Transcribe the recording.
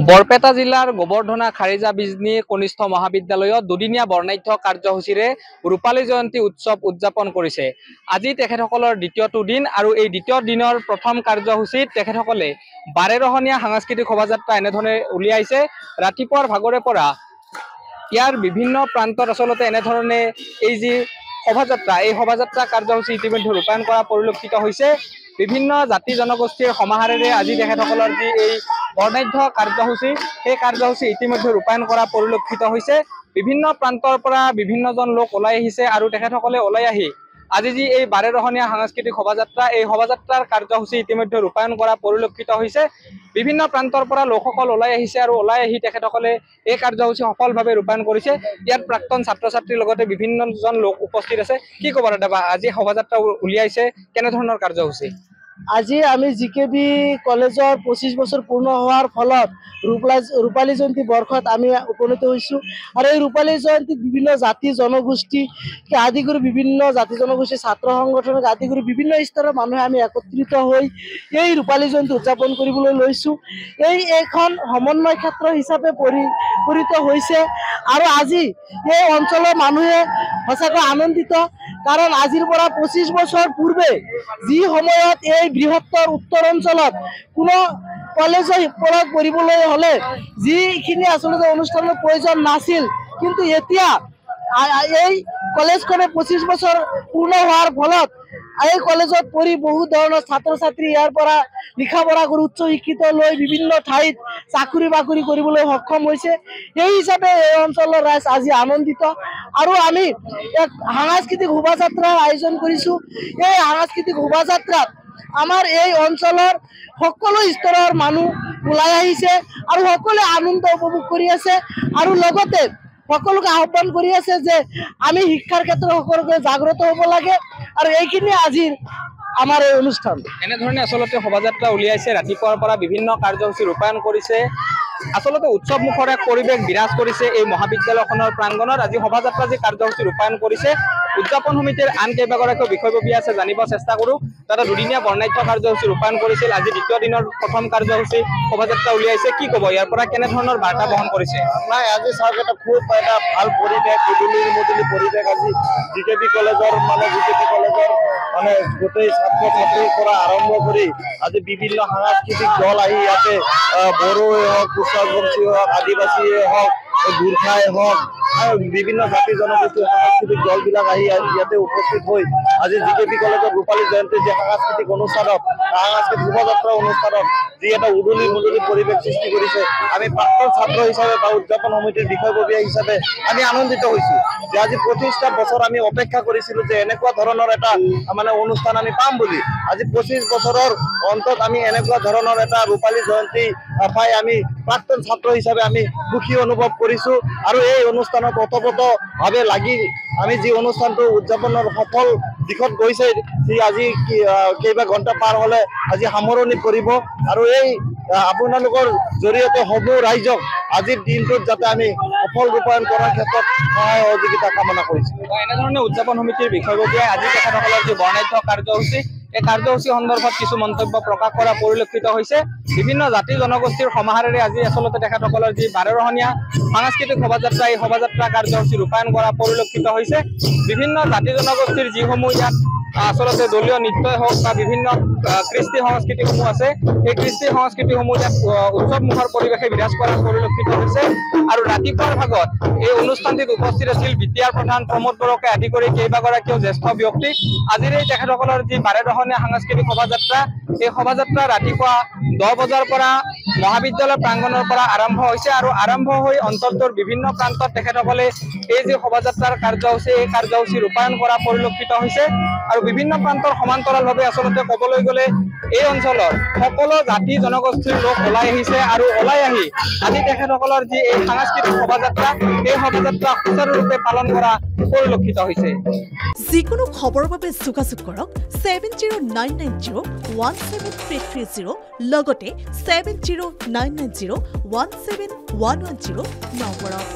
বৰপেটা জিলাৰ গোবৰ্ধনা খাৰিজা বিজনী কনিষ্ঠ মহাবিদ্যালয়ত দুদিনীয়া বৰ্ণাঢ্য কাৰ্যসূচীৰে ৰূপালী জয়ন্তী উৎসৱ উদযাপন কৰিছে। আজি তেখেতসকলৰ দ্বিতীয়টো দিন আৰু এই দ্বিতীয় দিনৰ প্ৰথম কাৰ্যসূচীত তেখেতসকলে বাৰেৰহণীয়া সাংস্কৃতিক শোভাযাত্ৰা এনেধৰণে উলিয়াইছে। ৰাতিপুৱাৰ ভাগৰে পৰা ইয়াৰ বিভিন্ন প্ৰান্তত আচলতে এনেধৰণে এই যি শোভাযাত্ৰা, এই শোভাযাত্ৰা কাৰ্যসূচী ইতিমধ্যে ৰূপায়ণ কৰা পৰিলক্ষিত হৈছে। বিভিন্ন জাতি জনগোষ্ঠীৰ সমাহাৰেৰে আজি তেখেতসকলৰ যি এই বৰ্ণাঢ্য কাৰ্যসূচী, সেই কাৰ্যসূচী ইতিমধ্যে ৰূপায়ণ কৰা পৰিলক্ষিত হৈছে। বিভিন্ন প্ৰান্তৰ পৰা বিভিন্নজন লোক ওলাই আহিছে আৰু তেখেতসকলে ওলাই আহি আজি যি এই বাৰেৰহণীয়া সাংস্কৃতিক শোভাযাত্ৰা, এই শোভাযাত্ৰাৰ কাৰ্যসূচী ইতিমধ্যে ৰূপায়ণ কৰা পৰিলক্ষিত হৈছে। বিভিন্ন প্ৰান্তৰ পৰা লোকসকল ওলাই আহিছে আৰু ওলাই আহি তেখেতসকলে এই কাৰ্যসূচী সফলভাৱে ৰূপায়ণ কৰিছে। ইয়াত প্ৰাক্তন ছাত্ৰ ছাত্ৰীৰ লগতে বিভিন্নজন লোক উপস্থিত আছে। কি ক'ব দাদা, আজি শোভাযাত্ৰা উলিয়াইছে, কেনেধৰণৰ কাৰ্যসূচী? আজি আমি জিকেবি কলেজৰ 25 বছৰ পূৰ্ণ হোৱাৰ ফলত ৰূপালী জয়ন্তী বৰ্ষত আমি উপনীত হৈছোঁ। আৰু এই ৰূপালী জয়ন্তীত বিভিন্ন জাতি জনগোষ্ঠী আদি কৰি বিভিন্ন জাতি জনগোষ্ঠী ছাত্ৰ সংগঠনক আদি কৰি বিভিন্ন স্তৰৰ মানুহে আমি একত্ৰিত হৈ এই ৰূপালী জয়ন্তী উদযাপন কৰিবলৈ লৈছোঁ। এইখন সমন্বয় ক্ষেত্ৰ হিচাপে পৰিণত হৈছে আৰু আজি এই অঞ্চলৰ মানুহে সঁচাকৈ আনন্দিত। কাৰণ আজিৰ পৰা 25 বছৰ পূৰ্বে যি সময়ত এই বৃহত্তৰ উত্তৰ অঞ্চলত কোনো কলেজৰ পৰা পঢ়িবলৈ হ'লে যিখিনি আচলতে অনুষ্ঠানৰ প্ৰয়োজন নাছিল, কিন্তু এতিয়া এই কলেজখনে 25 বছৰ পূৰ্ণ হোৱাৰ ফলত এই কলেজত পঢ়ি বহু ধৰণৰ ছাত্ৰ ছাত্ৰী ইয়াৰ পৰা লিখা পঢ়া কৰি উচ্চ শিক্ষিত লৈ বিভিন্ন ঠাইত চাকৰি বাকৰি কৰিবলৈ সক্ষম হৈছে। সেই হিচাপে এই অঞ্চলৰ ৰাইজ আজি আনন্দিত। আৰু আমি এক সাংস্কৃতিক শোভাযাত্ৰাৰ আয়োজন কৰিছোঁ। এই সাংস্কৃতিক শোভাযাত্ৰাত আমাৰ এই অঞ্চলৰ সকলো স্তৰৰ মানুহ ওলাই আহিছে আৰু সকলোৱে আনন্দ উপভোগ কৰি আছে আৰু লগতে সকলোকে আহ্বান কৰি আছে যে আমি শিক্ষাৰ ক্ষেত্ৰত সকলোকে জাগ্ৰত হ'ব লাগে। আৰু এইখিনি আজিৰ আমাৰ এই অনুষ্ঠান। এনেধৰণে আচলতে শোভাযাত্ৰা উলিয়াইছে, ৰাতিপুৱাৰ পৰা বিভিন্ন কাৰ্যসূচী ৰূপায়ণ কৰিছে। আচলতে উৎসৱ মুখৰ এক পৰিৱেশ বিৰাজ কৰিছে এই মহাবিদ্যালয়খনৰ প্ৰাংগণত। আজি শোভাযাত্ৰা যি কাৰ্যসূচী ৰূপায়ণ কৰিছে, উদযাপন সমিতিৰ আন কেইবাগৰাকীও বিষয়ববী আছে, জানিব চেষ্টা কৰোঁ। তাতে দুদিনীয়া বৰ্ণাঢ্য কাৰ্যসূচী ৰূপায়ণ কৰিছিল, আজি দ্বিতীয় দিনৰ প্ৰথম কাৰ্যসূচী শোভাযাত্ৰা উলিয়াইছে। কি ক'ব, ইয়াৰ পৰা কেনেধৰণৰ বাৰ্তা বহন কৰিছে? নাই, আজি চাওক, এটা খুব এটা ভাল পৰিৱেশ, মুকলি পৰিৱেশ। আজি জিকেবি কলেজৰ মানে গোটেই ছাত্ৰ ছাত্ৰীৰ পৰা আৰম্ভ কৰি আজি বিভিন্ন সাংস্কৃতিক দল আহি ইয়াতে বড়োৱে হওক, কুশবংশী হওক, আদিবাসীয়ে হওক, গোৰ্খাই হওক আৰু বিভিন্ন জাতি জনগোষ্ঠীৰ সাংস্কৃতিক দলবিলাক আহি ইয়াতে উপস্থিত হৈ আজি জিকেবি কলেজৰ ৰূপালী জয়ন্তীৰ যি সাংস্কৃতিক অনুষ্ঠানত, সাংস্কৃতিক শোভাযাত্ৰা অনুষ্ঠানত যি এটা উদুলি মুদুলি পৰিৱেশ সৃষ্টি কৰিছে, আমি প্ৰাক্তন ছাত্ৰ হিচাপে বা উদযাপন সমিতিৰ বিষয়ববীয়া হিচাপে আমি আনন্দিত হৈছোঁ যে আজি 25টা বছৰ আমি অপেক্ষা কৰিছিলোঁ যে এনেকুৱা ধৰণৰ এটা মানে অনুষ্ঠান আমি পাম বুলি। আজি 25 বছৰৰ অন্তত আমি এনেকুৱা ধৰণৰ এটা ৰূপালী জয়ন্তী পাই আমি প্ৰাক্তন ছাত্ৰ হিচাপে আমি সুখী অনুভৱ কৰিছোঁ। আৰু এই অনুষ্ঠানত ওতপ্ৰোতভাৱে লাগি আমি যি অনুষ্ঠানটো উদযাপনৰ সফল দিশত গৈছে, যি আজি কেইবা ঘণ্টা পাৰ হ'লে আজি সামৰণি পৰিব। আৰু এই আপোনালোকৰ জৰিয়তে সমূহ ৰাইজক আজিৰ দিনটোত যাতে আমি সফল ৰূপায়ণ কৰাৰ ক্ষেত্ৰত সহায় সহযোগিতা কামনা কৰিছোঁ। এনেধৰণে উদযাপন সমিতিৰ বিষয়ববীয়াই আজি তেখেতসকলৰ যি বৰ্ণাঢ্য কাৰ্যসূচী, এই কাৰ্যসূচী সন্দৰ্ভত কিছু মন্তব্য প্ৰকাশ কৰা পৰিলক্ষিত হৈছে। বিভিন্ন জাতি জনগোষ্ঠীৰ সমাহাৰেৰে আজি আচলতে তেখেতসকলৰ যি বাৰেৰহণীয়া সাংস্কৃতিক শোভাযাত্ৰা, এই শোভাযাত্ৰা কাৰ্যসূচী ৰূপায়ণ কৰা পৰিলক্ষিত হৈছে। বিভিন্ন জাতি জনগোষ্ঠীৰ যিসমূহ ইয়াত আচলতে দলীয় নৃত্যই হওক বা বিভিন্ন কৃষ্টি সংস্কৃতিসমূহ আছে, এই কৃষ্টি সংস্কৃতিসমূহ ইয়াত উৎসৱমুখৰ পৰিৱেশে বিৰাজ কৰা পৰিলক্ষিত হৈছে। আৰু ৰাতিপুৱাৰ ভাগত এই অনুষ্ঠানটিত উপস্থিত আছিল বিদ্যাৰ প্ৰধান প্ৰমোদ বড়োকে আদি কৰি কেইবাগৰাকীও জ্যেষ্ঠ ব্যক্তি। আজিৰ এই তেখেতসকলৰ যি বাৰেৰহণীয়া সাংস্কৃতিক শোভাযাত্ৰা, এই শোভাযাত্ৰা ৰাতিপুৱা 10 বজাৰ পৰা মহাবিদ্যালয় প্ৰাংগণৰ পৰা আৰম্ভ হৈছে আৰু আৰম্ভ হৈ অঞ্চলটোৰ বিভিন্ন প্ৰান্তত তেখেতসকলে এই যি শোভাযাত্ৰাৰ কাৰ্যসূচী, এই কাৰ্যসূচী ৰূপায়ণ কৰা পৰিলক্ষিত হৈছে। আৰু বিভিন্ন প্ৰান্তৰ সমান্তৰালভাৱে আচলতে ক'বলৈ গ'লে এই অঞ্চলৰ সকলো জাতি জনগোষ্ঠীৰ লোক ওলাই আহিছে আৰু ওলাই আহি আজি তেখেতসকলৰ যি এই সাংস্কৃতিক শোভাযাত্ৰা এই শোভাযাত্ৰা সুচাৰুৰূপে পালন কৰা পৰিলক্ষিত হৈছে। যিকোনো খবৰৰ বাবে যোগাযোগ কৰক 7099017330 লগতে 7099017110 নম্বৰত।